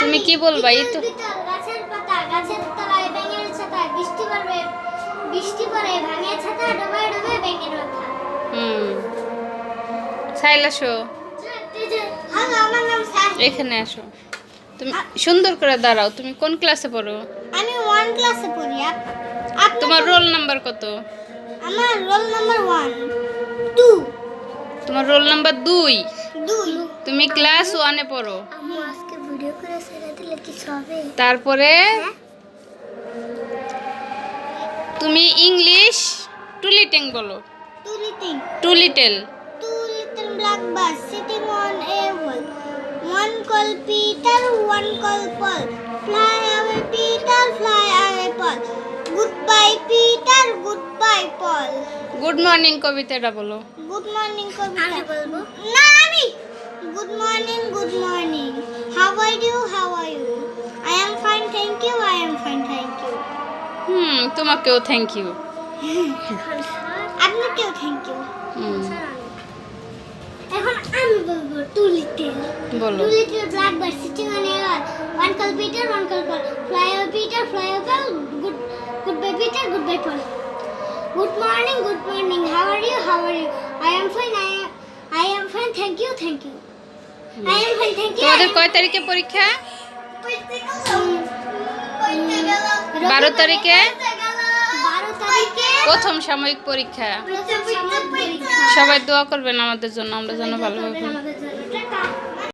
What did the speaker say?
তুমি কি বলবা? এই তো গাছের পাতা গাছের তলায় ব্যাঙের ছাতা, বৃষ্টি পড়বে বৃষ্টি পড়ে ভাঙে ছাতা, ডোবে ডোবে ব্যাঙের মাথা। সাইল আসো, হ্যালো, আমার নাম সাহিল। এখানে আসো। তুমি সুন্দর করে দাঁড়াও। তুমি কোন ক্লাসে পড়ো? আমি 1 ক্লাসে পড়ি। তোমার রোল নাম্বার কত? আমার রোল নাম্বার 1 2 তোমার রোল নাম্বার 2। 2। তুমি ক্লাস 1-এ পড়ো। আম্মু আজকে ভিডিও করে ছেড়ে দিলে কিছু হবে? তারপরে তুমি ইংলিশ টু লিটেল বলো। Two little. 2 little black birds sitting on a wall. One called Peter, one called Paul. Fly away, Peter, fly away, Paul. Goodbye, Peter, goodbye, Paul. Good morning কবিতাটা বলো। Good morning, কবিতা। আমি বলবো না, আমি। Good morning, good morning. How are you? How are you? I am fine, thank you. I am fine, thank you. তোমাকেও thank you. আপনাকেও thank you. এখন আমি বলবো টু লিটল। বলো। Two little blackbirds sitting on a wall. One called Peter, one called Paul. Fly away, Peter, fly away, Paul. Goodbye, Peter, goodbye, Paul. Good morning, good morning. How are you? How are you? I am fine. I am fine. Thank you, thank you. I am fine, thank you. তোমাদের কয় তারিখে পরীক্ষা? 12 তারিখে। 12 তারিখে প্রথম সাময়িক পরীক্ষা। প্রথম সাময়িক পরীক্ষা। সবাই দোয়া করবেন আমাদের জন্য, আমরা যেন ভালোভাবে আমাদের জন্য টাটা।